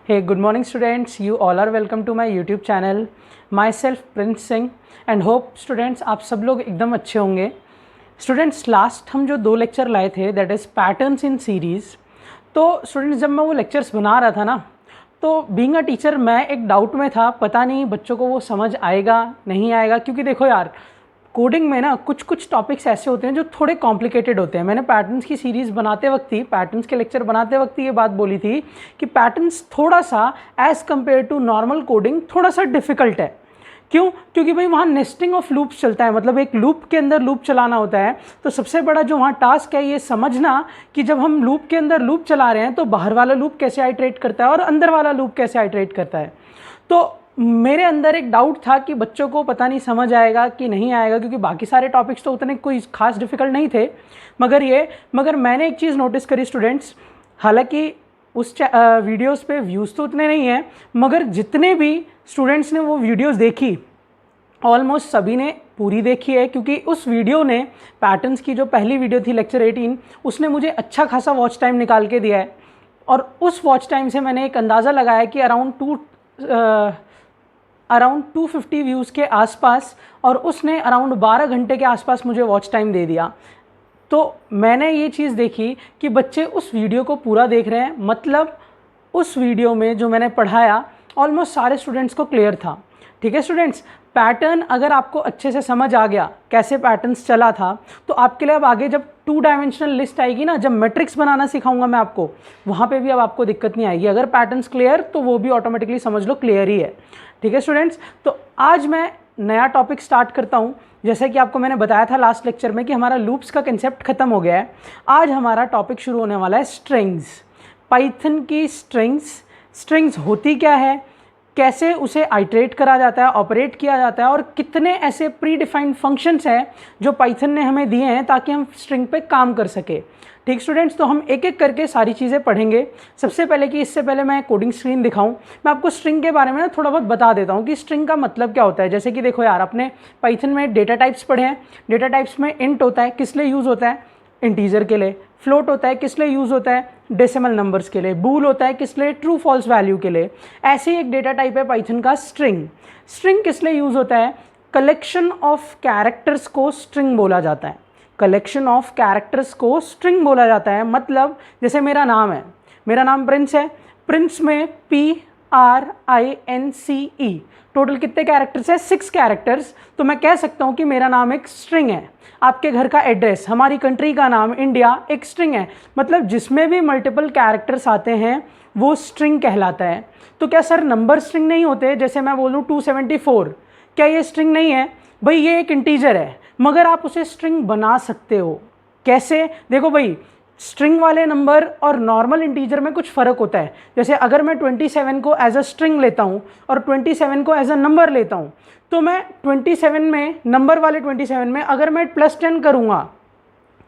Hey, good morning students. You all are welcome to my YouTube channel. Myself Prince Singh and hope students आप सब लोग एकदम अच्छे होंगे. स्टूडेंट्स लास्ट हम जो 2 लेक्चर लाए थे that is patterns in series. तो स्टूडेंट्स जब मैं वो लेक्चर्स बना रहा था ना तो बीइंग अ टीचर मैं एक डाउट में था, पता नहीं बच्चों को वो समझ आएगा नहीं आएगा, क्योंकि देखो यार कोडिंग में ना कुछ कुछ टॉपिक्स ऐसे होते हैं जो थोड़े कॉम्प्लिकेटेड होते हैं. मैंने पैटर्न्स की सीरीज़ बनाते वक्त ही, पैटर्न्स के लेक्चर बनाते वक्त ही ये बात बोली थी कि पैटर्न्स थोड़ा सा as compare to normal coding थोड़ा सा डिफ़िकल्ट है. क्यों? क्योंकि भाई वहाँ नेस्टिंग ऑफ लूप्स चलता है, मतलब एक लूप के अंदर लूप चलाना होता है. तो सबसे बड़ा जो वहाँ टास्क है ये समझना कि जब हम लूप के अंदर लूप चला रहे हैं तो बाहर वाला लूप कैसे आइटरेट करता है और अंदर वाला लूप कैसे आइटरेट करता है. तो मेरे अंदर एक डाउट था कि बच्चों को पता नहीं समझ आएगा कि नहीं आएगा, क्योंकि बाकी सारे टॉपिक्स तो उतने कोई खास डिफ़िकल्ट नहीं थे. मगर मैंने एक चीज़ नोटिस करी स्टूडेंट्स, हालांकि उस वीडियोस पे व्यूज़ तो उतने नहीं हैं, मगर जितने भी स्टूडेंट्स ने वो वीडियोस देखी ऑलमोस्ट सभी ने पूरी देखी है, क्योंकि उस वीडियो ने पैटर्न्स की जो पहली वीडियो थी लेक्चर 18 उसने मुझे अच्छा खासा वॉच टाइम निकाल के दिया है. और उस वॉच टाइम से मैंने एक अंदाज़ा लगाया कि अराउंड 250 व्यूज़ के आसपास, और उसने अराउंड 12 घंटे के आसपास मुझे वॉच टाइम दे दिया. तो मैंने ये चीज़ देखी कि बच्चे उस वीडियो को पूरा देख रहे हैं, मतलब उस वीडियो में जो मैंने पढ़ाया ऑलमोस्ट सारे स्टूडेंट्स को क्लियर था. ठीक है स्टूडेंट्स, पैटर्न अगर आपको अच्छे से समझ आ गया कैसे पैटर्न्स चला था तो आपके लिए अब आगे जब 2 डायमेंशनल लिस्ट आएगी ना, जब मैट्रिक्स बनाना सिखाऊंगा मैं आपको, वहाँ पे भी अब आपको दिक्कत नहीं आएगी. अगर पैटर्न्स क्लियर तो वो भी ऑटोमेटिकली समझ लो क्लियर ही है. ठीक है स्टूडेंट्स, तो आज मैं नया टॉपिक स्टार्ट करता हूँ. जैसे कि आपको मैंने बताया था लास्ट लेक्चर में कि हमारा लूप्स का कंसेप्ट खत्म हो गया है. आज हमारा टॉपिक शुरू होने वाला है स्ट्रिंग्स. पाइथन की स्ट्रिंग्स होती क्या है, कैसे उसे आइटरेट करा जाता है, ऑपरेट किया जाता है, और कितने ऐसे प्री डिफाइंड फंक्शंस हैं जो पाइथन ने हमें दिए हैं ताकि हम स्ट्रिंग पे काम कर सके. ठीक स्टूडेंट्स, तो हम एक एक करके सारी चीज़ें पढ़ेंगे. सबसे पहले कि इससे पहले मैं कोडिंग स्क्रीन दिखाऊं, मैं आपको स्ट्रिंग के बारे में ना थोड़ा बहुत बता देता हूं कि स्ट्रिंग का मतलब क्या होता है. जैसे कि देखो यार, आपने पाइथन में डेटा टाइप्स पढ़े हैं. डेटा टाइप्स में इंट होता है, किस लिए यूज़ होता है, इंटीजर के लिए. फ्लोट होता है, किस लिए यूज़ होता है, डेसिमल नंबर्स के लिए. बूल होता है, किस लिए, ट्रू फॉल्स वैल्यू के लिए. ऐसे ही एक डेटा टाइप है पाइथन का स्ट्रिंग. स्ट्रिंग किस लिए यूज़ होता है, कलेक्शन ऑफ कैरेक्टर्स को स्ट्रिंग बोला जाता है. कलेक्शन ऑफ कैरेक्टर्स को स्ट्रिंग बोला जाता है. मतलब जैसे मेरा नाम है, मेरा नाम प्रिंस है, प्रिंस में PRINCE टोटल कितने कैरेक्टर्स है, 6 कैरेक्टर्स. तो मैं कह सकता हूँ कि मेरा नाम एक स्ट्रिंग है. आपके घर का एड्रेस, हमारी कंट्री का नाम इंडिया, एक स्ट्रिंग है. मतलब जिसमें भी मल्टीपल कैरेक्टर्स आते हैं वो स्ट्रिंग कहलाता है. तो क्या सर नंबर स्ट्रिंग नहीं होते, जैसे मैं बोलूँ 274, क्या ये स्ट्रिंग नहीं है? भाई ये एक इंटीजर है, मगर आप उसे स्ट्रिंग बना सकते हो. कैसे? देखो भाई, स्ट्रिंग वाले नंबर और नॉर्मल इंटीजर में कुछ फ़र्क होता है. जैसे अगर मैं 27 को एज अ स्ट्रिंग लेता हूँ और 27 को एज अ नंबर लेता हूँ, तो मैं 27 में, नंबर वाले 27 में अगर मैं +10 करूँगा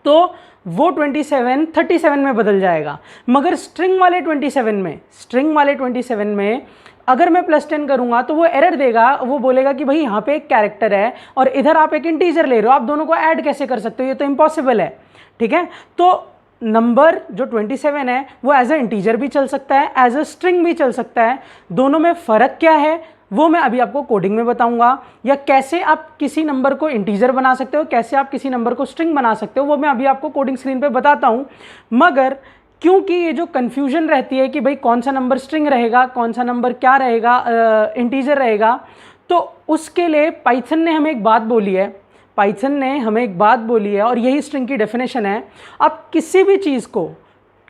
तो वो 27 37 में बदल जाएगा. मगर स्ट्रिंग वाले 27 में अगर मैं +10 करूँगा तो वो एरर देगा. वो बोलेगा कि भाई यहाँ पे एक कैरेक्टर है और इधर आप एक इंटीजर ले रहे हो, आप दोनों को ऐड कैसे कर सकते हो, ये तो इम्पॉसिबल है. ठीक है, तो नंबर जो 27 है वो एज अ इंटीजर भी चल सकता है, एज अ स्ट्रिंग भी चल सकता है. दोनों में फ़र्क क्या है वो मैं अभी आपको कोडिंग में बताऊंगा, या कैसे आप किसी नंबर को इंटीजर बना सकते हो, कैसे आप किसी नंबर को स्ट्रिंग बना सकते हो, वो मैं अभी आपको कोडिंग स्क्रीन पे बताता हूं. मगर क्योंकि ये जो कन्फ्यूजन रहती है कि भाई कौन सा नंबर स्ट्रिंग रहेगा, कौन सा नंबर क्या रहेगा, इंटीजर रहेगा, तो उसके लिए पाइथन ने हमें एक बात बोली है और यही स्ट्रिंग की डेफिनेशन है. आप किसी भी चीज़ को,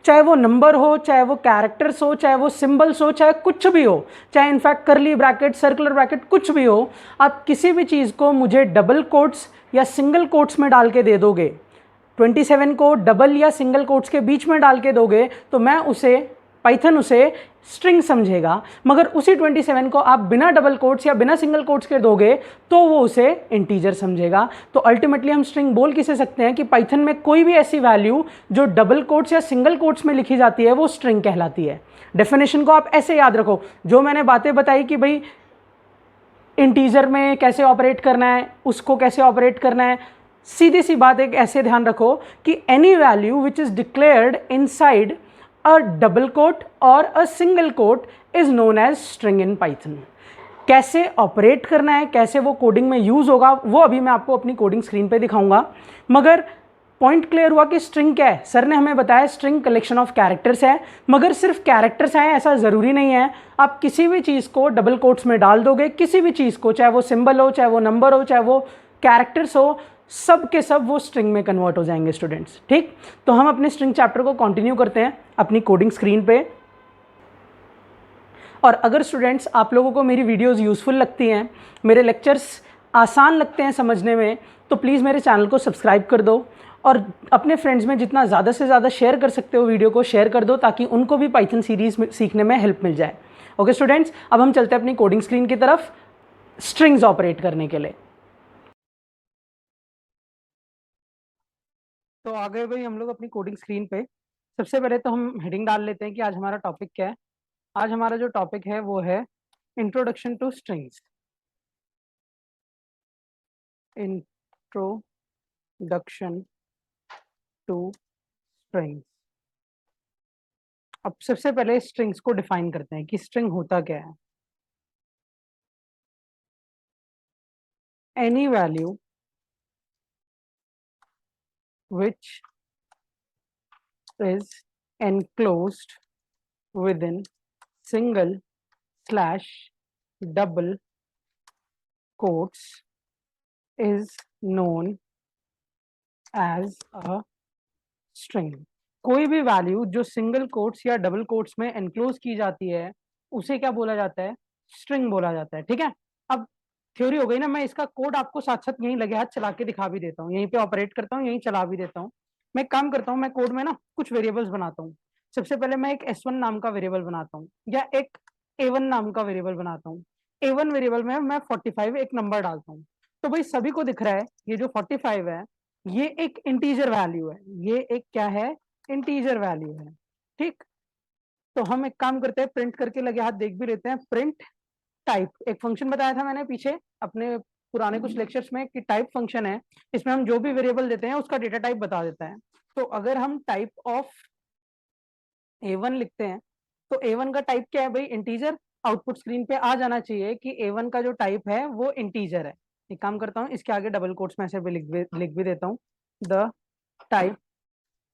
चाहे वो नंबर हो, चाहे वो कैरेक्टर्स हो, चाहे वो सिंबल्स हो, चाहे कुछ भी हो, चाहे इनफैक्ट करली ब्रैकेट, सर्कुलर ब्रैकेट, कुछ भी हो, आप किसी भी चीज़ को मुझे डबल कोट्स या सिंगल कोट्स में डाल के दे दोगे, 27 को डबल या सिंगल कोट्स के बीच में डाल के दोगे, तो पाइथन उसे स्ट्रिंग समझेगा. मगर उसी 27 को आप बिना डबल कोट्स या बिना सिंगल कोट्स के दोगे तो वो उसे इंटीजर समझेगा. तो अल्टीमेटली हम स्ट्रिंग बोल किसे सकते हैं कि पाइथन में कोई भी ऐसी वैल्यू जो डबल कोट्स या सिंगल कोट्स में लिखी जाती है वो स्ट्रिंग कहलाती है. डेफिनेशन को आप ऐसे याद रखो. जो मैंने बातें बताई कि भाई इंटीजर में कैसे ऑपरेट करना है, उसको कैसे ऑपरेट करना है, सीधी सी बात एक ऐसे ध्यान रखो कि any value which is declared inside a double quote और a single quote is known as string in Python. कैसे ऑपरेट करना है, कैसे वो कोडिंग में यूज होगा, वो अभी मैं आपको अपनी कोडिंग स्क्रीन पे दिखाऊंगा। मगर पॉइंट क्लियर हुआ कि स्ट्रिंग क्या है। सर ने हमें बताया स्ट्रिंग कलेक्शन ऑफ कैरेक्टर्स है, मगर सिर्फ कैरेक्टर्स हैं ऐसा ज़रूरी नहीं है। आप किसी भी चीज़ को डबल कोट्स में डाल दोगे, किसी भी चीज़ को, चाहे वो सिंबल हो, चाहे वो नंबर हो, चाहे वो कैरेक्टर्स हो, सब के सब वो स्ट्रिंग में कन्वर्ट हो जाएंगे स्टूडेंट्स। ठीक, तो हम अपने स्ट्रिंग चैप्टर को कंटिन्यू करते हैं अपनी कोडिंग स्क्रीन पे। और अगर स्टूडेंट्स आप लोगों को मेरी वीडियोस यूज़फुल लगती हैं, मेरे लेक्चर्स आसान लगते हैं समझने में, तो प्लीज़ मेरे चैनल को सब्सक्राइब कर दो और अपने फ्रेंड्स में जितना ज़्यादा से ज़्यादा शेयर कर सकते हो वीडियो को शेयर कर दो, ताकि उनको भी पाइथन सीरीज़ सीखने में हेल्प मिल जाए। ओके स्टूडेंट्स, अब हम चलते हैं अपनी कोडिंग स्क्रीन की तरफ स्ट्रिंग्स ऑपरेट करने के लिए। तो आ गए भाई हम लोग अपनी कोडिंग स्क्रीन पे। सबसे पहले तो हम हेडिंग डाल लेते हैं कि आज हमारा टॉपिक क्या है। आज हमारा जो टॉपिक है वो है introduction two strings. Introduction two strings. अब सबसे पहले स्ट्रिंग्स को डिफाइन करते हैं कि स्ट्रिंग होता क्या है। Any value which is enclosed within single slash double quotes is known as a string। कोई भी वैल्यू जो सिंगल कोट्स या डबल कोट्स में एनक्लोज की जाती है उसे क्या बोला जाता है? स्ट्रिंग बोला जाता है। ठीक है, अब थ्योरी हो गई ना। मैं इसका कोड आपको साथ साथ यहीं लगे हाथ चला के दिखा भी देता हूँ, यहीं पे ऑपरेट करता हूँ, यहीं चला भी देता हूँ। मैं एक काम करता हूँ, मैं कोड में ना कुछ वेरिएबल्स बनाता हूँ। सबसे पहले मैं एक S1 नाम का वेरिएबल बनाता हूँ या एक A1 नाम का वेरिएबल बनाता हूँ। A1 वेरिएबल में मैं 45 एक नंबर डालता हूँ। तो भाई सभी को दिख रहा है ये जो 45 है ये एक इंटीजर वैल्यू है, ये एक क्या है? इंटीजर वैल्यू है। ठीक, तो हम एक काम करते हैं, प्रिंट करके लगे हाथ देख भी लेते हैं। प्रिंट टाइप, एक फंक्शन बताया था मैंने पीछे अपने पुराने कुछ लेक्चर्स में कि टाइप फंक्शन है, इसमें हम जो भी वेरिएबल देते हैं उसका डेटा टाइप बता देता है। तो अगर हम टाइप ऑफ A1 लिखते हैं तो A1 का टाइप क्या है भाई? इंटीजर। आउटपुट स्क्रीन पे आ जाना चाहिए कि A1 का जो टाइप है वो इंटीजर है। एक काम करता हूँ, इसके आगे डबल कोट्स में से भी लिख भी देता हूँ, the type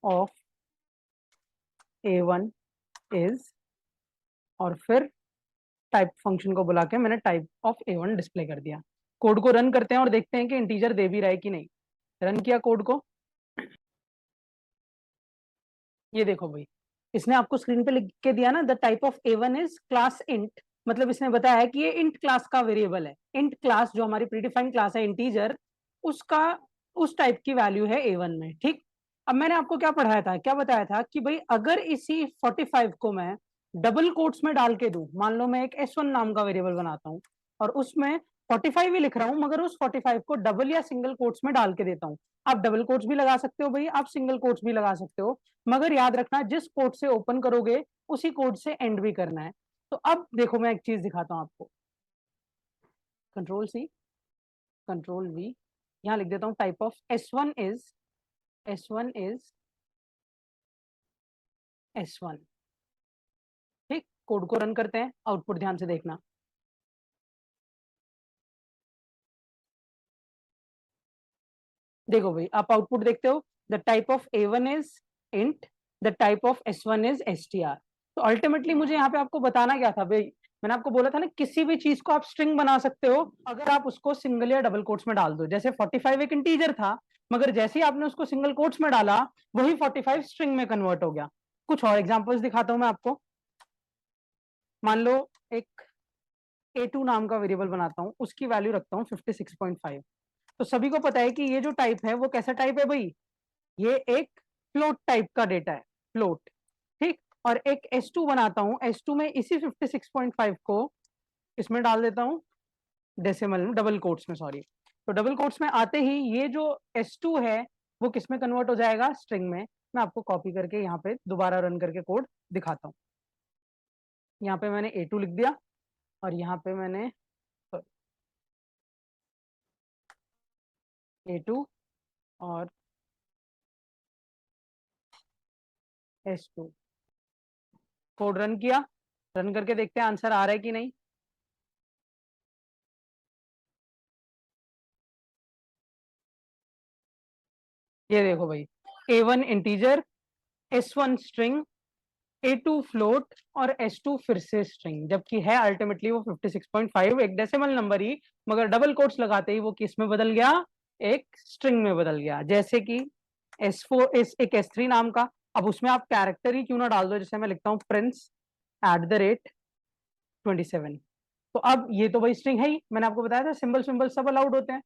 of A1 is, और फिर टाइप फंक्शन को बुला के मैंने टाइप ऑफ A1 डिस्प्ले कर दिया। कोड को रन करते हैं और देखते हैं कि इंटीजर दे भी रहा है कि नहीं। रन किया कोड को, ये देखो भाई इसने आपको स्क्रीन पे लिख के दिया ना, the type of A1 is class int. मतलब इसने बताया है कि ये इंट क्लास का वेरिएबल है। इंट क्लास जो हमारी प्रीडिफाइंड क्लास है इंटीजर, उसका उस टाइप की वैल्यू है A1 में। ठीक, अब मैंने आपको क्या पढ़ाया था, क्या बताया था कि भाई अगर इसी 45 को मैं डबल कोट्स में डाल के दूं, मान लो मैं एक S1 नाम का वेरिएबल बनाता हूं और उसमें 45 ही लिख रहा हूं, मगर उस 45 को डबल या सिंगल कोट्स में डाल के देता हूं। आप डबल कोट्स भी लगा सकते हो भाई, आप सिंगल कोट्स भी लगा सकते हो, मगर याद रखना जिस कोड से ओपन करोगे उसी कोड से एंड भी करना है। तो अब देखो मैं एक चीज दिखाता हूं आपको, कंट्रोल सी कंट्रोल वी, यहां लिख देता हूं type of S1 is S1। ठीक, कोड को रन करते हैं, आउटपुट ध्यान से देखना। देखो भाई आप आउटपुट देखते हो, the type of A1 is int, the type of S1 is str। तो अल्टीमेटली मुझे यहाँ पे आपको बताना क्या था भाई? मैंने आपको बोला था ना किसी भी चीज को आप स्ट्रिंग बना सकते हो अगर आप उसको सिंगल या डबल कोट्स में डाल दो। जैसे 45 एक इंटीजर था, मगर जैसे ही आपने उसको सिंगल कोट्स में डाला वही 45 स्ट्रिंग में कन्वर्ट हो गया। कुछ और एग्जांपल्स दिखाता हूं मैं आपको। मान लो एक A2 नाम का वेरिएबल बनाता हूं, उसकी वैल्यू रखता हूं 56.5। तो सभी को पता है कि ये जो टाइप है वो कैसा टाइप है भाई? ये एक फ्लोट टाइप का डेटा है, फ्लोट। ठीक, और एक S2 बनाता हूं, S2 में इसी 56.5 को इसमें डाल देता हूं डेसिमल में, डबल कोट्स में, सॉरी। तो डबल कोट्स में आते ही ये जो S2 है वो किस में कन्वर्ट हो जाएगा? स्ट्रिंग में। मैं आपको कॉपी करके यहाँ पे दोबारा रन करके कोड दिखाता हूँ। यहाँ पे मैंने A2 लिख दिया और यहाँ पे मैंने A2 और S2। कोड रन किया, रन करके देखते हैं आंसर आ रहा है कि नहीं। ये देखो भाई, A1 integer, S1 string, A2 float और S2 फिर से स्ट्रिंग, जबकि है अल्टीमेटली वो 56.5 एक डेसिमल नंबर ही, मगर डबल कोट्स लगाते ही वो किस में बदल गया, एक स्ट्रिंग में बदल गया। जैसे कि S4 एक S3 नाम का, अब उसमें आप कैरेक्टर ही क्यों ना डाल दो, जैसे मैं लिखता हूँ प्रिंस @27। तो अब ये तो भाई स्ट्रिंग है ही, मैंने आपको बताया था सिंबल सिंबल सब अलाउड होते हैं।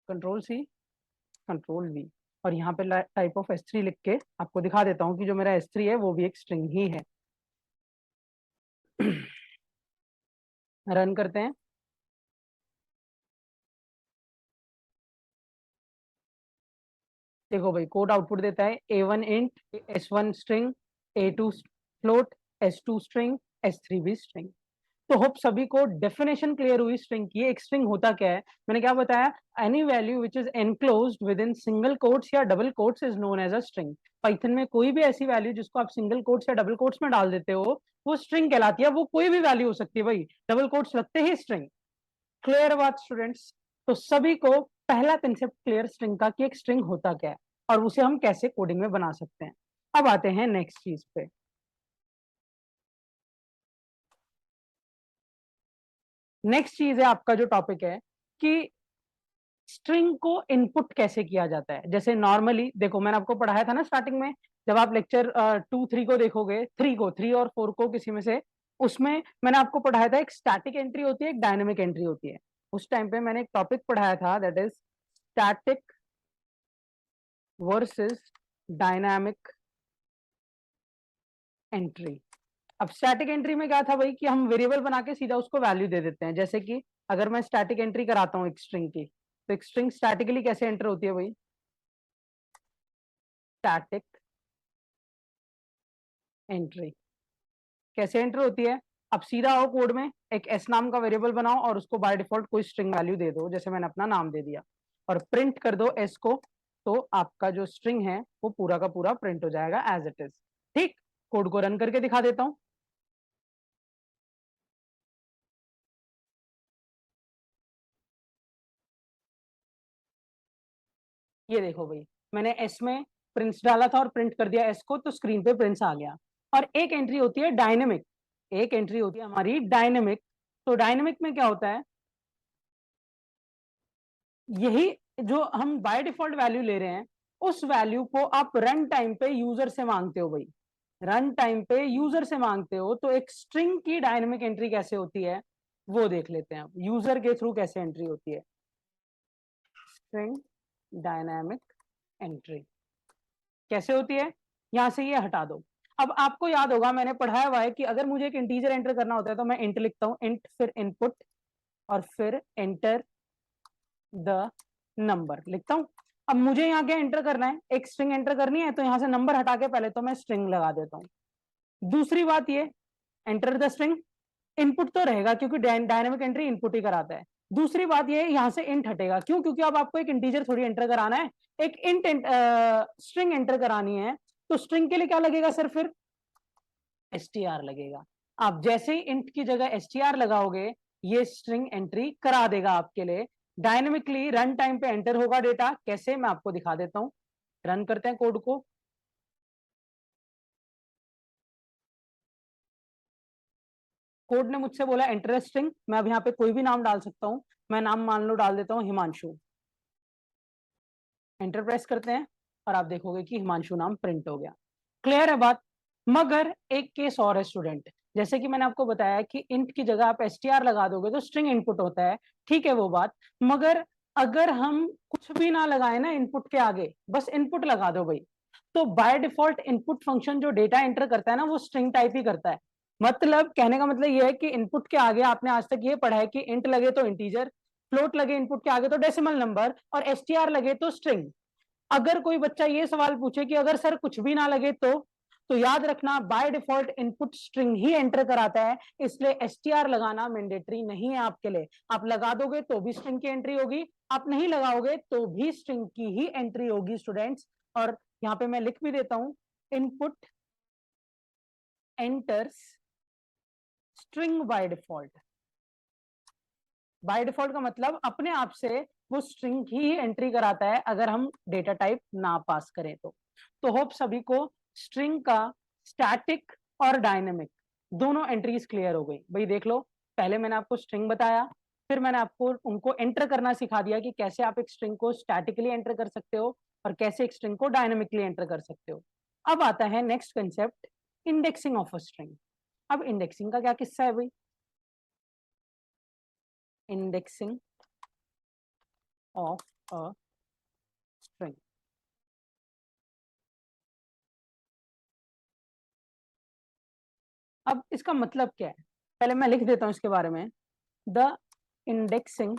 कंट्रोल C, कंट्रोल V, और यहाँ पे टाइप ऑफ S3 लिख के आपको दिखा देता हूँ कि जो मेरा S3 है वो भी एक स्ट्रिंग ही है। रन करते हैं। देखो भाई, कोड आउटपुट देता है A1 int, S1 string, A2 float, S2 string, S3 भी स्ट्रिंग। तो होप सभी को डेफिनेशन क्लियर हुई स्ट्रिंग की। एक स्ट्रिंग होता क्या है, मैंने क्या बताया, any value which is enclosed within single quotes या double quotes is known as a string. Python में कोई भी ऐसी वैल्यू जिसको आप सिंगल कोट्स या डबल कोट्स में डाल देते हो वो स्ट्रिंग कहलाती है। वो कोई भी वैल्यू हो सकती है भाई, डबल कोट्स लगते ही स्ट्रिंग। क्लियर बात स्टूडेंट्स? तो सभी को पहला कंसेप्ट क्लियर स्ट्रिंग का कि एक स्ट्रिंग होता क्या है और उसे हम कैसे कोडिंग में बना सकते हैं। अब आते हैं नेक्स्ट चीज पे। नेक्स्ट चीज है आपका जो टॉपिक है कि स्ट्रिंग को इनपुट कैसे किया जाता है। जैसे नॉर्मली देखो, मैंने आपको पढ़ाया था ना स्टार्टिंग में, जब आप लेक्चर 2 3 को देखोगे, 3 और 4 को किसी में से, उसमें मैंने आपको पढ़ाया था एक स्टैटिक एंट्री होती है, एक डायनेमिक एंट्री होती है। उस टाइम पे मैंने एक टॉपिक पढ़ाया था that is static versus dynamic entry. अब स्टैटिक एंट्री में क्या था भाई कि हम वेरिएबल बना के सीधा उसको वैल्यू दे देते हैं। जैसे कि अगर मैं स्टैटिक एंट्री कराता हूँ एक स्ट्रिंग की, तो एक स्ट्रिंग स्टैटिकली कैसे एंटर होती है भाई, स्टैटिक एंट्री कैसे एंटर होती है। अब सीधा आओ कोड में, एक एस नाम का वेरिएबल बनाओ और उसको बाय डिफॉल्ट कोई स्ट्रिंग वैल्यू दे दो, जैसे मैंने अपना नाम दे दिया, और प्रिंट कर दो एस को। तो आपका जो स्ट्रिंग है वो पूरा का पूरा प्रिंट हो जाएगा एज इट इज। ठीक, कोड को रन करके दिखा देता हूं। ये देखो भाई, मैंने एस में प्रिंट्स डाला था और प्रिंट कर दिया एस को, तो स्क्रीन पे प्रिंट्स आ गया। और एक एंट्री होती है डायनेमिक, एक एंट्री होती है हमारी डायनेमिक। तो डायनेमिक में क्या होता है, यही जो हम बाय डिफॉल्ट वैल्यू ले रहे हैं, उस वैल्यू को आप रन टाइम पे यूजर से मांगते हो भाई। रन टाइम पे यूजर से मांगते हो, तो एक स्ट्रिंग की डायनेमिक एंट्री कैसे होती है वो देख लेते हैं। अब यूजर के थ्रू कैसे एंट्री होती है, स्ट्रिंग डायनेमिक एंट्री कैसे होती है, यहां से ये हटा दो। अब आपको याद होगा मैंने पढ़ाया हुआ है कि अगर मुझे एक इंटीजर एंटर करना होता है तो मैं इंट लिखता हूं, इंट फिर इनपुट और फिर एंटर द नंबर लिखता हूं। अब मुझे यहाँ क्या एंटर करना है, एक स्ट्रिंग एंटर करनी है, तो यहां से नंबर हटा के पहले तो मैं स्ट्रिंग लगा देता हूं। दूसरी बात ये, एंटर द स्ट्रिंग, इनपुट तो रहेगा क्योंकि डायनेमिक एंट्री इनपुट ही कराता है। दूसरी बात ये, यहां से इंट हटेगा, क्यों, क्योंकि अब आपको एक इंटीजर थोड़ी एंटर कराना है, एक इंट स्ट्रिंग एंटर करानी है। तो स्ट्रिंग के लिए क्या लगेगा सर, फिर str लगेगा। आप जैसे ही इंट की जगह str लगाओगे, ये स्ट्रिंग एंट्री करा देगा आपके लिए। डायनेमिकली रन टाइम पे एंटर होगा डेटा, कैसे मैं आपको दिखा देता हूं। रन करते हैं कोड को। कोड ने मुझसे बोला एंटर स्ट्रिंग, मैं अब यहाँ पे कोई भी नाम डाल सकता हूं। मैं नाम मान लो डाल देता हूं हिमांशु। एंटर प्रेस करते हैं और आप देखोगे कि हिमांशु नाम प्रिंट हो गया। क्लियर है बात? मगर एक केस और है स्टूडेंट, जैसे कि मैंने आपको बताया कि इंट की जगह आप str लगा दोगे तो स्ट्रिंग इनपुट होता है, ठीक है वो बात। मगर अगर हम कुछ भी ना लगाए ना इनपुट के आगे, बस इनपुट लगा दो भाई, तो बाय डिफॉल्ट इनपुट फंक्शन जो डेटा एंटर करता है ना वो स्ट्रिंग टाइप ही करता है। मतलब कहने का मतलब ये है कि इनपुट के आगे आपने आज तक ये पढ़ा है कि इंट लगे तो इंटीजर, फ्लोट लगे इनपुट के आगे तो डेसिमल नंबर, और str लगे तो स्ट्रिंग। अगर कोई बच्चा ये सवाल पूछे कि अगर सर कुछ भी ना लगे तो याद रखना by default input string he enter कराता है, इसलिए str लगाना मैंडेटरी नहीं है आपके लिए। आप लगा दोगे तो भी स्ट्रिंग की एंट्री होगी, आप नहीं लगाओगे तो भी स्ट्रिंग की ही एंट्री होगी स्टूडेंट्स। और यहाँ पे मैं लिख भी देता हूं, input enters string by default. By default का मतलब अपने आप से वो स्ट्रिंग ही एंट्री कराता है अगर हम डेटा टाइप ना पास करें तो होप सभी को स्ट्रिंग का स्टैटिक और डायनेमिक दोनों एंट्रीज क्लियर हो गई। भाई देख लो, पहले मैंने आपको स्ट्रिंग बताया, फिर मैंने आपको उनको एंटर करना सिखा दिया कि कैसे आप एक स्ट्रिंग को स्टैटिकली एंटर कर सकते हो और कैसे एक स्ट्रिंग को डायनेमिकली एंटर कर सकते हो। अब आता है next concept, indexing of a string. अब इंडेक्सिंग का क्या किस्सा है भाई? इंडेक्सिंग ऑफ अ स्ट्रिंग, अब इसका मतलब क्या है पहले मैं लिख देता हूं इसके बारे में। The indexing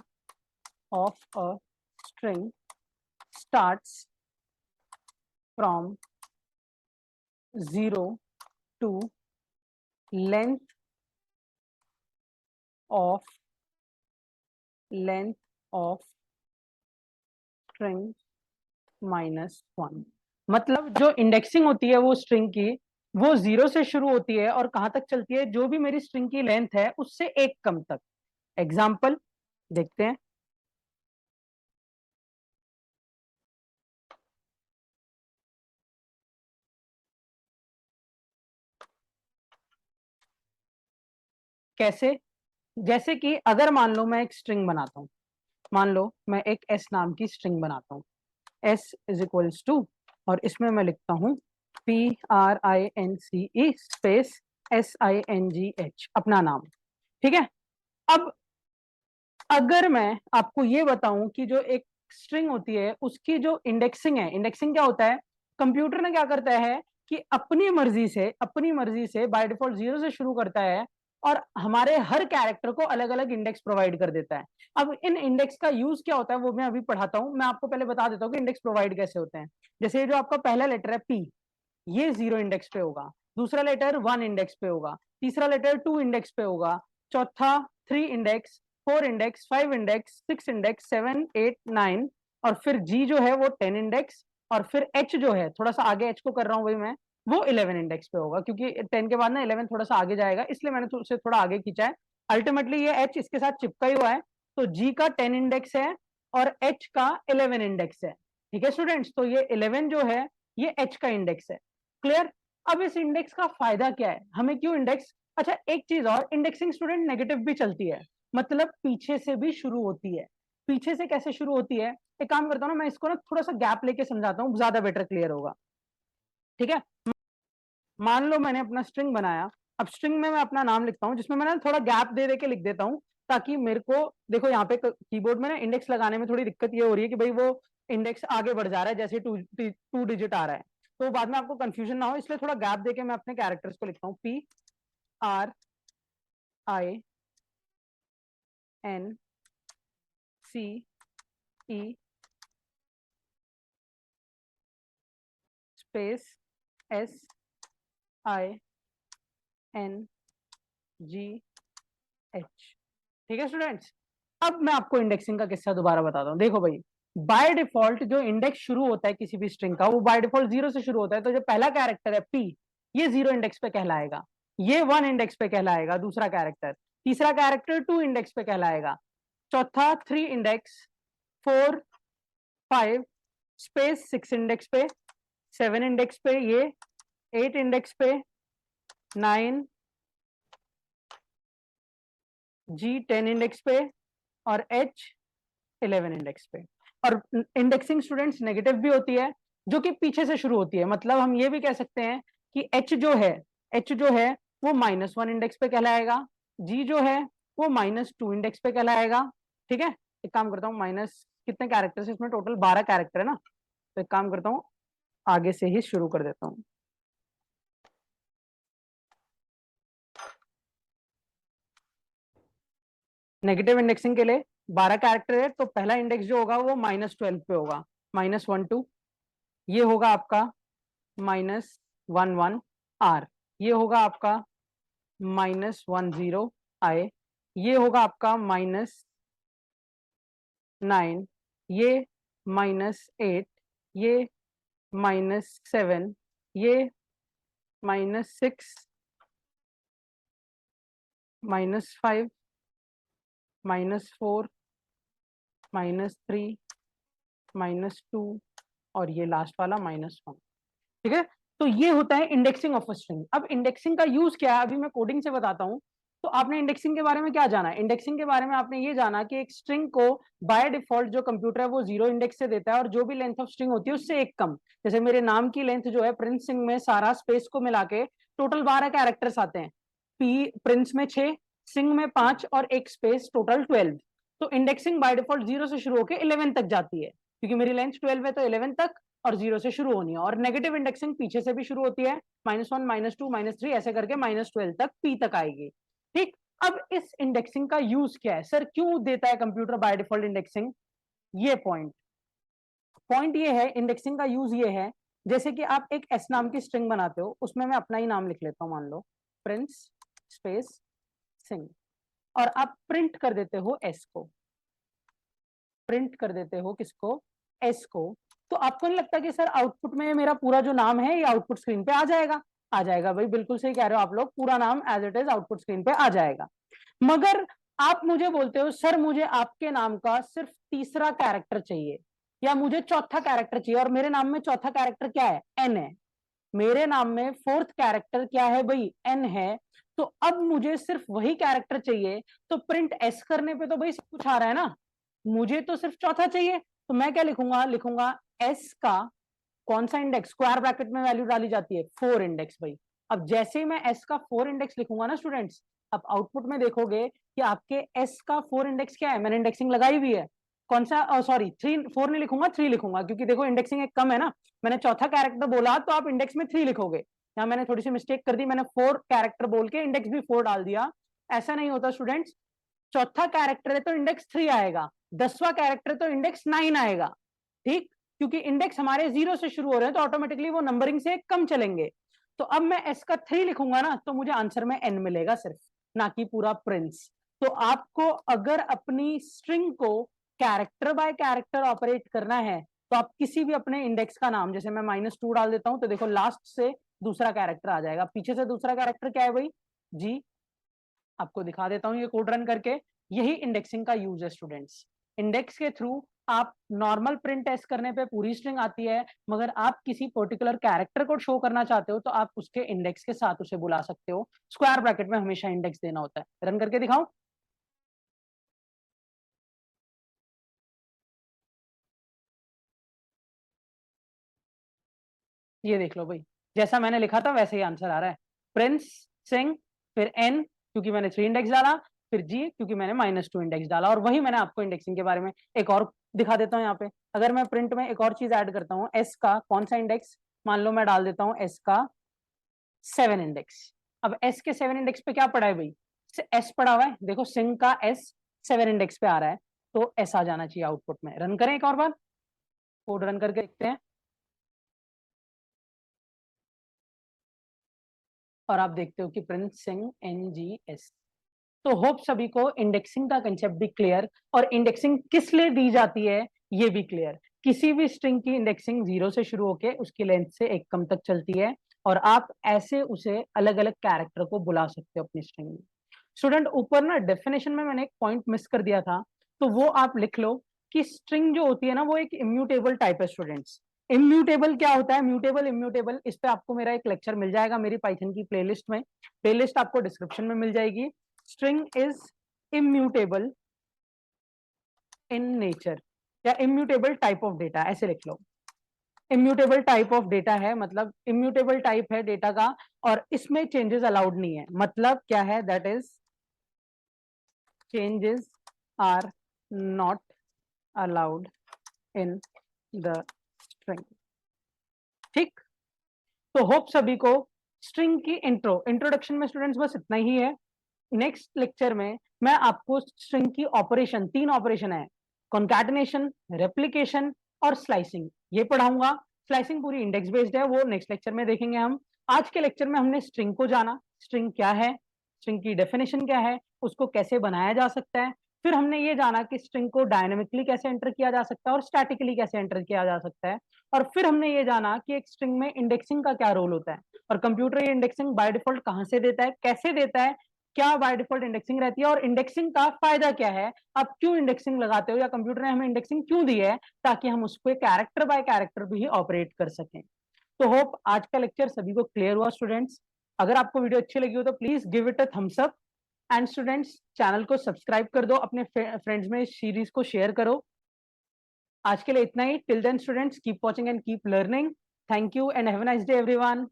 of a string starts from 0 to length of string -1। मतलब जो इंडेक्सिंग होती है वो स्ट्रिंग की, वो 0 से शुरू होती है और कहां तक चलती है? जो भी मेरी स्ट्रिंग की लेंथ है उससे एक कम तक। एग्जाम्पल देखते हैं। कैसे? जैसे कि अगर मान लो मैं एक स्ट्रिंग बनाता हूं, मान लो मैं एक एस नाम की स्ट्रिंग बनाता हूं, एस इज इक्वल्स टू, और इसमें मैं लिखता हूं PRINCE स्पेस SINGH अपना नाम। ठीक है। अब अगर मैं आपको ये बताऊं कि जो एक स्ट्रिंग होती है उसकी जो इंडेक्सिंग है, इंडेक्सिंग क्या होता है? कंप्यूटर ने क्या करता है कि अपनी मर्जी से बाय डिफॉल्ट 0 से शुरू करता है और हमारे हर कैरेक्टर को अलग अलग इंडेक्स प्रोवाइड कर देता है। अब इन इंडेक्स का यूज क्या होता है वो मैं अभी पढ़ाता हूं। मैं आपको पहले बता देता हूं कि इंडेक्स प्रोवाइड कैसे होते हैं। जैसे जो आपका पहला लेटर है पी, ये 0 इंडेक्स पे होगा, दूसरा लेटर 1 इंडेक्स पे होगा, तीसरा लेटर 2 इंडेक्स पे होगा, चौथा 3 इंडेक्स, 4 इंडेक्स, 5 इंडेक्स, 6 इंडेक्स, 7 8 9, और फिर जी जो है वो 10 इंडेक्स, और फिर एच जो है, थोड़ा सा आगे एच को कर रहा हूं भाई मैं, वो 11 इंडेक्स पे होगा, क्योंकि 10 के बाद ना 11 थोड़ा सा आगे जाएगा, इसलिए मैंने उसे थोड़ा आगे खींचा है। अल्टीमेटली ये एच इसके साथ चिपका ही हुआ है, तो जी का 10 इंडेक्स है और एच का 11 इंडेक्स है। ठीक है स्टूडेंट्स, तो ये 11 जो है ये एच का इंडेक्स है। क्लियर? अब इस इंडेक्स का फायदा क्या है, हमें क्यों इंडेक्स? अच्छा एक चीज और, इंडेक्सिंग स्टूडेंट नेगेटिव भी चलती है, मतलब पीछे से भी शुरू होती है। पीछे से कैसे शुरू होती है? एक काम करता हूँ ना, मैं इसको ना थोड़ा सा गैप लेके समझाता हूँ, ज्यादा बेटर क्लियर होगा। ठीक है। मान लो मैंने अपना स्ट्रिंग बनाया, अब स्ट्रिंग में मैं अपना नाम लिखता हूँ, जिसमें मैंने थोड़ा गैप दे दे के लिख देता हूँ, ताकि मेरे को देखो यहाँ पे कीबोर्ड में ना इंडेक्स लगाने में थोड़ी दिक्कत ये हो रही है कि भाई वो इंडेक्स आगे बढ़ जा रहा है, जैसे टू डिजिट आ रहा है, तो बाद में आपको कंफ्यूजन ना हो, इसलिए थोड़ा गैप देके मैं अपने कैरेक्टर्स को लिखता हूँ। PRINCE space SINGH। ठीक है स्टूडेंट्स। अब मैं आपको इंडेक्सिंग का किस्सा दोबारा बताता हूँ। देखो भाई, बाय डिफॉल्ट जो इंडेक्स शुरू होता है किसी भी स्ट्रिंग का, वो बाय डिफॉल्ट 0 से शुरू होता है, तो जो पहला कैरेक्टर है पी, ये 0 इंडेक्स पे कहलाएगा, ये 1 इंडेक्स पे कहलाएगा दूसरा कैरेक्टर, तीसरा कैरेक्टर 2 इंडेक्स पे कहलाएगा, चौथा 3 इंडेक्स, 4 5 स्पेस 6 इंडेक्स पे, 7 इंडेक्स पे ये, 8 इंडेक्स पे, 9 जी 10 इंडेक्स पे, और एच 11 इंडेक्स पे। और इंडेक्सिंग स्टूडेंट्स नेगेटिव भी होती है, जो कि पीछे से शुरू होती है, मतलब हम ये भी कह सकते हैं कि एच जो है वो -1 इंडेक्स पे कहलाएगा, जी जो है वो -2 इंडेक्स पे कहलाएगा। ठीक है। एक काम करता हूँ, माइनस कितने कैरेक्टर्स इसमें टोटल 12 कैरेक्टर है ना, तो एक काम करता हूँ आगे से ही शुरू कर देता हूँ। नेगेटिव इंडेक्सिंग के लिए 12 कैरेक्टर है, तो पहला इंडेक्स जो होगा वो -12 पे होगा, -1 2, ये होगा आपका -11 R, ये होगा आपका -10 I, ये होगा आपका -9, ये -8, ये -7, ये -6, -5, -4, -3, -2 और ये लास्ट वाला -1। ठीक है, तो ये होता है इंडेक्सिंग ऑफ अ स्ट्रिंग। अब इंडेक्सिंग का यूज क्या है, अभी मैं कोडिंग से बताता हूं। तो आपने इंडेक्सिंग के बारे में क्या जाना है? इंडेक्सिंग के बारे में आपने ये जाना कि एक स्ट्रिंग को बाय डिफॉल्ट जो कंप्यूटर है वो 0 इंडेक्स से देता है, और जो भी लेंथ ऑफ स्ट्रिंग होती है उससे एक कम। जैसे मेरे नाम की लेंथ जो है प्रिंस सिंह में सारा स्पेस को मिला के टोटल 12 कैरेक्टर्स आते हैं। पी प्रिंस में 6, सिंह में 5 और एक स्पेस, टोटल 12। तो इंडेक्सिंग बाय डिफॉल्ट 0 से शुरू होकर 11 तक जाती है, क्योंकि मेरी लेंथ 12 है तो 11 तक और 0 से शुरू होनी है। और नेगेटिव इंडेक्सिंग पीछे से भी शुरू होती है, -1, -2, -3 ऐसे करके -12 तक पी तक आएगी। ठीक, अब इस इंडेक्सिंग का यूज क्या है? सर क्यों देता है कंप्यूटर बाय डिफॉल्ट इंडेक्सिंग? ये पॉइंट पॉइंट ये है, इंडेक्सिंग का यूज ये है, जैसे कि आप एक एस नाम की स्ट्रिंग बनाते हो, उसमें मैं अपना ही नाम लिख लेता हूं, मान लो प्रिंस स्पेस सिंह, और आप प्रिंट कर देते हो एस को, प्रिंट कर देते हो किसको? एस को। तो आपको नहीं लगता कि सर आउटपुट में मेरा पूरा जो नाम है ये आउटपुट स्क्रीन पे आ जाएगा? आ जाएगा भाई, बिल्कुल सही कह रहे हो आप लोग, पूरा नाम as it is output screen पे आ जाएगा। मगर आप मुझे बोलते हो सर मुझे आपके नाम का सिर्फ तीसरा कैरेक्टर चाहिए, या मुझे चौथा कैरेक्टर चाहिए, और मेरे नाम में चौथा कैरेक्टर क्या है? एन है। मेरे नाम में फोर्थ कैरेक्टर क्या है भाई? एन है। तो अब मुझे सिर्फ वही कैरेक्टर चाहिए, तो प्रिंट एस करने पे तो भाई सब कुछ आ रहा है ना, मुझे तो सिर्फ चौथा चाहिए। तो मैं क्या लिखूंगा? लिखूंगा एस का कौन सा इंडेक्स? स्क्वायर ब्रैकेट में वैल्यू डाली जाती है 4 इंडेक्स भाई। अब जैसे ही मैं एस का 4 इंडेक्स लिखूंगा ना स्टूडेंट्स, अब आउटपुट में देखोगे कि आपके एस का 4 इंडेक्स क्या है, मैंने इंडेक्सिंग लगाई हुई है। कौन सा? सॉरी, 3, 4 नहीं लिखूंगा, 3 लिखूंगा, क्योंकि देखो इंडेक्सिंग एक कम है ना। मैंने चौथा कैरेक्टर बोला तो आप इंडेक्स में 3 लिखोगे। यहाँ मैंने थोड़ी सी मिस्टेक कर दी, मैंने 4 कैरेक्टर बोल के इंडेक्स भी 4 डाल दिया। ऐसा नहीं होता स्टूडेंट्स, चौथा कैरेक्टर है तो इंडेक्स 3 आएगा, 10वां कैरेक्टर तो इंडेक्स 9 आएगा। ठीक, क्योंकि इंडेक्स हमारे 0 से शुरू हो रहे हैं तो ऑटोमेटिकली वो नंबरिंग से कम चलेंगे। तो अब मैं एस का 3 लिखूंगा ना, तो मुझे आंसर में एन मिलेगा सिर्फ, ना कि पूरा प्रिंस। तो आपको अगर अपनी स्ट्रिंग को कैरेक्टर बाय कैरेक्टर ऑपरेट करना है, तो आप किसी भी अपने इंडेक्स का नाम, जैसे मैं -2 डाल देता हूं, तो देखो लास्ट से दूसरा कैरेक्टर आ जाएगा। पीछे से दूसरा कैरेक्टर क्या है भाई? जी। आपको दिखा देता हूं ये कोड रन करके। यही इंडेक्सिंग का यूज है स्टूडेंट्स। इंडेक्स के थ्रू आप नॉर्मल प्रिंट टेस्ट करने पे पूरी स्ट्रिंग आती है, मगर आप किसी पर्टिकुलर कैरेक्टर को शो करना चाहते हो तो आप उसके इंडेक्स के साथ उसे बुला सकते हो। स्क्वायर ब्रैकेट में हमेशा इंडेक्स देना होता है। रन करके दिखाओ। ये देख लो भाई, जैसा मैंने लिखा था वैसे ही आंसर आ रहा है। प्रिंस सिंह, फिर एन क्योंकि मैंने 3 इंडेक्स डाला, फिर जी क्योंकि मैंने -2 इंडेक्स डाला। और वही मैंने आपको इंडेक्सिंग के बारे में एक और दिखा देता हूँ यहाँ पे। अगर मैं प्रिंट में एक और चीज ऐड करता हूँ, एस का कौन सा इंडेक्स, मान लो मैं डाल देता हूँ एस का 7 इंडेक्स। अब एस के 7 इंडेक्स पे क्या पड़ा है भाई? एस पड़ा हुआ है, देखो सिंह का एस 7 इंडेक्स पे आ रहा है, तो एस आ जाना चाहिए आउटपुट में। रन करें एक और बार, कोड रन करके देखते हैं, और आप देखते हो कि प्रिंस सिंह NGS। तो होप सभी को इंडेक्सिंग का कंसेप्ट भी क्लियर, और इंडेक्सिंग किस लिए दी जाती है ये भी क्लियर। किसी भी स्ट्रिंग की इंडेक्सिंग 0 से शुरू होकर उसकी लेंथ से एक कम तक चलती है, और आप ऐसे उसे अलग अलग कैरेक्टर को बुला सकते हो अपनी स्ट्रिंग में। स्टूडेंट ऊपर ना डेफिनेशन में मैंने एक पॉइंट मिस कर दिया था, तो वो आप लिख लो कि स्ट्रिंग जो होती है ना वो एक इम्यूटेबल टाइप है स्टूडेंट्स। इम्यूटेबल क्या होता है? म्यूटेबल, इम्यूटेबल, इस पे आपको मेरा एक लेक्चर मिल जाएगा मेरी पाइथन की प्लेलिस्ट में। प्लेलिस्ट आपको डिस्क्रिप्शन में मिल जाएगी। String is immutable in nature, या इम्यूटेबल टाइप ऑफ डेटा, ऐसे लिख लो। इम्यूटेबल टाइप ऑफ डेटा है, मतलब इम्यूटेबल टाइप है डेटा का, और इसमें चेंजेस अलाउड नहीं है। मतलब क्या है? That is changes are not allowed in the string। ठीक, तो होप सभी को स्ट्रिंग की इंट्रोडक्शन में स्टूडेंट्स बस इतना ही है। नेक्स्ट लेक्चर में मैं आपको स्ट्रिंग की ऑपरेशन, 3 ऑपरेशन है, कॉन्कैटिनेशन, रेप्लिकेशन और स्लाइसिंग, ये पढ़ाऊंगा। स्लाइसिंग पूरी इंडेक्स बेस्ड है, वो नेक्स्ट लेक्चर में देखेंगे हम। आज के लेक्चर में हमने स्ट्रिंग को जाना, स्ट्रिंग क्या है, स्ट्रिंग की डेफिनेशन क्या है, उसको कैसे बनाया जा सकता है। फिर हमने ये जाना कि स्ट्रिंग को डायनेमिकली कैसे एंटर किया जा सकता है और स्टैटिकली कैसे एंटर किया जा सकता है। और फिर हमने ये जाना कि एक स्ट्रिंग में इंडेक्सिंग का क्या रोल होता है, और कंप्यूटर ये इंडेक्सिंग बाय डिफॉल्ट कहां से देता है, कैसे देता है, क्या बाय डिफॉल्ट इंडेक्सिंग रहती है और इंडेक्सिंग का फायदा क्या है, आप क्यों इंडेक्सिंग लगाते हो या कंप्यूटर ने हमें इंडेक्सिंग क्यों दी है, ताकि हम उसको कैरेक्टर बाय कैरेक्टर भी ऑपरेट कर सकें। तो होप आज का लेक्चर सभी को क्लियर हुआ स्टूडेंट्स। अगर आपको वीडियो अच्छी लगी हो तो please give it a thumbs up and students channel को सब्सक्राइब कर दो, अपने फ्रेंड्स में इस सीरीज को शेयर करो। आज के लिए इतना ही। Till then students keep watching and keep learning. Thank you and have a nice day everyone.